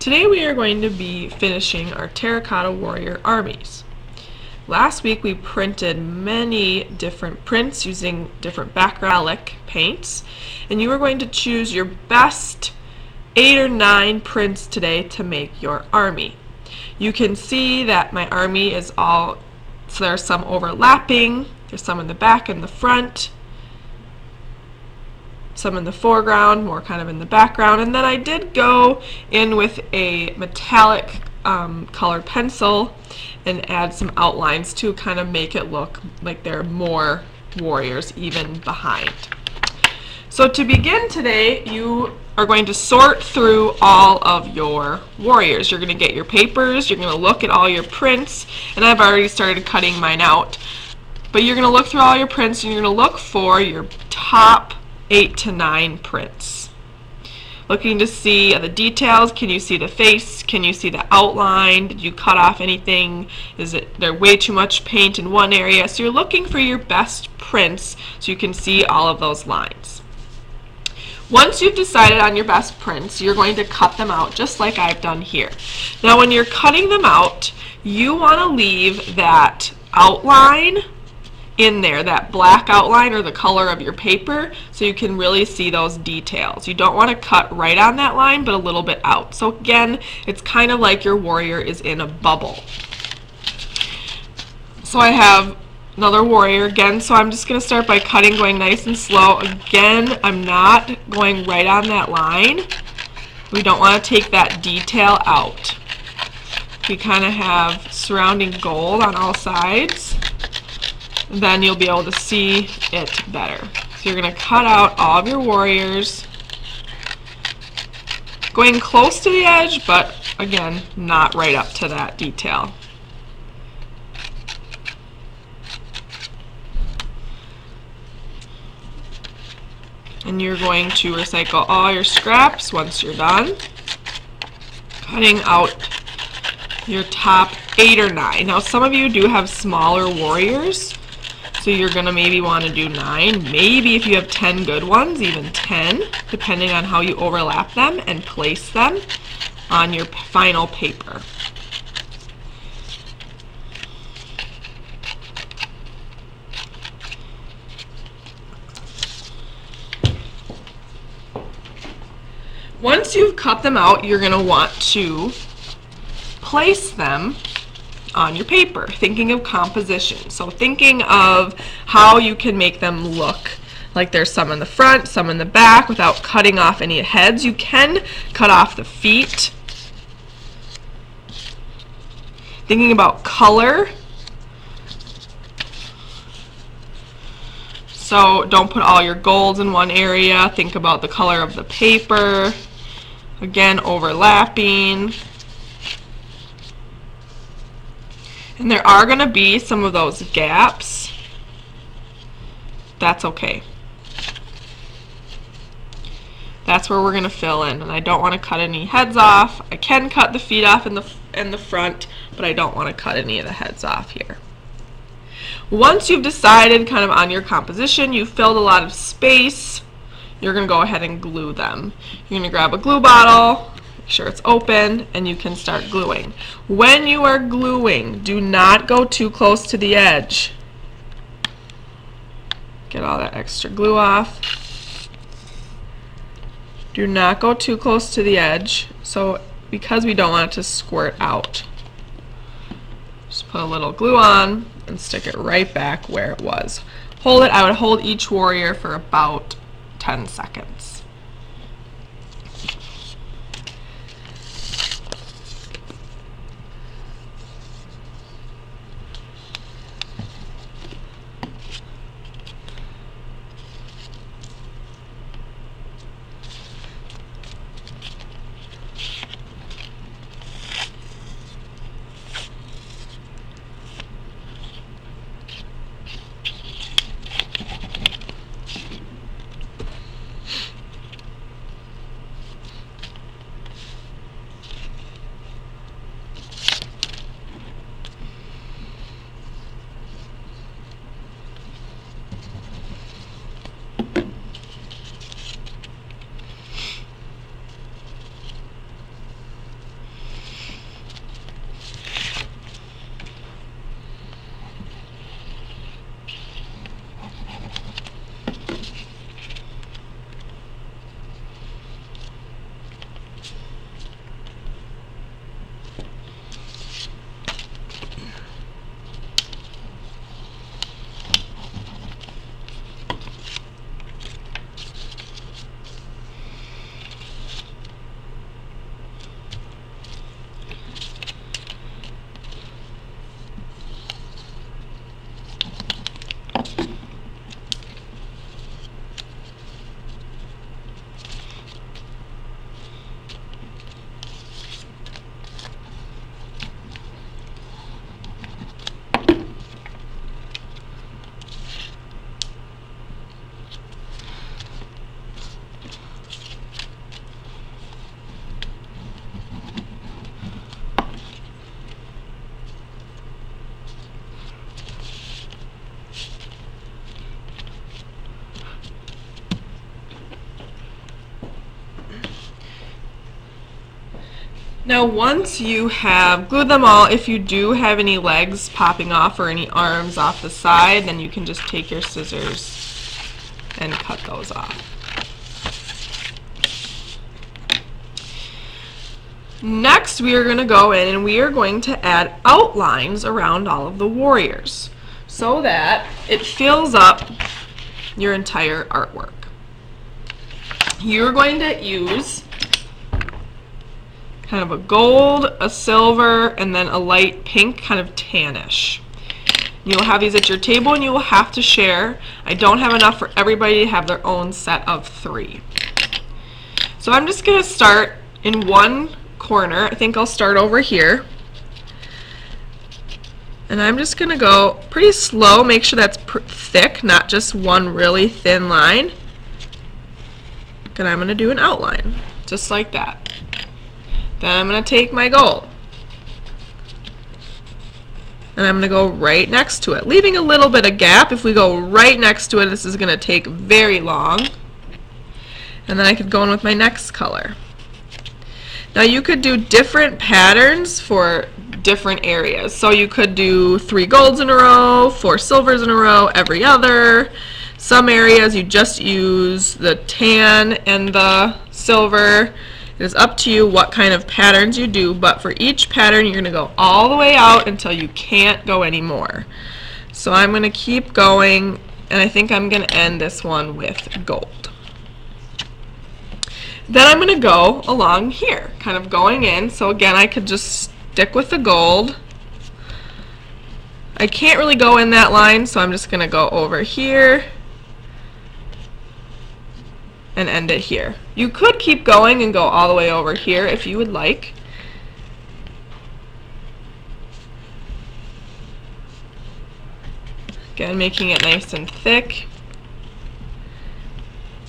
Today we are going to be finishing our Terracotta Warrior armies. Last week we printed many different prints using different background acrylic paints, and you are going to choose your best 8 or 9 prints today to make your army. You can see that my army is all, so there's some overlapping, there's some in the back and the front, some in the foreground, more kind of in the background, and then I did go in with a metallic colored pencil and add some outlines to kind of make it look like there are more warriors even behind. So to begin today, you are going to sort through all of your warriors. You're going to get your papers, you're going to look at all your prints, and I've already started cutting mine out. But you're going to look through all your prints and you're going to look for your top 8 to 9 prints. Looking to see the details. Can you see the face? Can you see the outline? Did you cut off anything? Is there way too much paint in one area? So you're looking for your best prints so you can see all of those lines. Once you've decided on your best prints, you're going to cut them out just like I've done here. Now when you're cutting them out, you want to leave that outline in there, that black outline or the color of your paper, so you can really see those details. You don't want to cut right on that line, but a little bit out. So again, it's kind of like your warrior is in a bubble. So I have another warrior again, so I'm just going to start by cutting, going nice and slow. Again, I'm not going right on that line. We don't want to take that detail out. We kind of have surrounding gold on all sides. Then you'll be able to see it better. So you're going to cut out all of your warriors, going close to the edge, but again, not right up to that detail. And you're going to recycle all your scraps once you're done, cutting out your top 8 or 9. Now some of you do have smaller warriors, so you're going to maybe want to do 9. Maybe if you have 10 good ones, even 10, depending on how you overlap them and place them on your final paper. Once you've cut them out, you're going to want to place them on your paper, thinking of composition. So thinking of how you can make them look like there's some in the front, some in the back, without cutting off any heads. You can cut off the feet. Thinking about color. So don't put all your golds in one area. Think about the color of the paper. Again, overlapping. And there are going to be some of those gaps. That's okay. That's where we're going to fill in. And I don't want to cut any heads off. I can cut the feet off in the front, but I don't want to cut any of the heads off here. Once you've decided kind of on your composition, you've filled a lot of space, you're going to go ahead and glue them. You're going to grab a glue bottle, make sure it's open, and you can start gluing. When you are gluing, do not go too close to the edge. Get all that extra glue off. Do not go too close to the edge, because we don't want it to squirt out. Just put a little glue on and stick it right back where it was. Hold it. I would hold each warrior for about 10 seconds. Now once you have glued them all, if you do have any legs popping off or any arms off the side, then you can just take your scissors and cut those off. Next we are going to go in and we are going to add outlines around all of the warriors so that it fills up your entire artwork. You're going to use kind of a gold, a silver, and then a light pink, kind of tannish. You will have these at your table and you will have to share. I don't have enough for everybody to have their own set of 3. So I'm just going to start in one corner. I think I'll start over here. And I'm just going to go pretty slow, make sure that's thick, not just one really thin line. And I'm going to do an outline, just like that. Then I'm going to take my gold and I'm going to go right next to it, leaving a little bit of gap. If we go right next to it, this is going to take very long. And then I could go in with my next color. Now you could do different patterns for different areas. So you could do 3 golds in a row, 4 silvers in a row, every other. Some areas you just use the tan and the silver. It is up to you what kind of patterns you do, but for each pattern you're going to go all the way out until you can't go anymore. So I'm going to keep going, and I think I'm going to end this one with gold. Then I'm going to go along here, kind of going in. So again, I could just stick with the gold. I can't really go in that line, so I'm just going to go over here and end it here. You could keep going and go all the way over here if you would like. Again, making it nice and thick.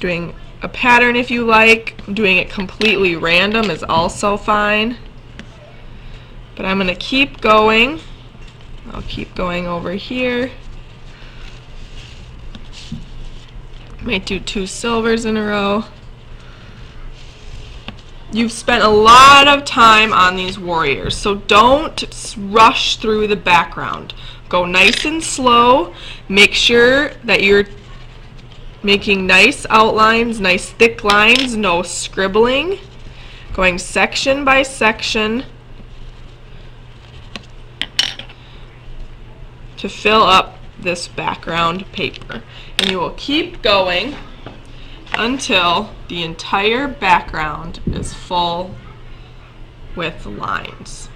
Doing a pattern if you like. Doing it completely random is also fine. But I'm going to keep going. I'll keep going over here. Might do 2 silvers in a row. You've spent a lot of time on these warriors, so don't rush through the background. Go nice and slow. Make sure that you're making nice outlines, nice thick lines, no scribbling. Going section by section to fill up this background paper. And you will keep going until the entire background is full with lines.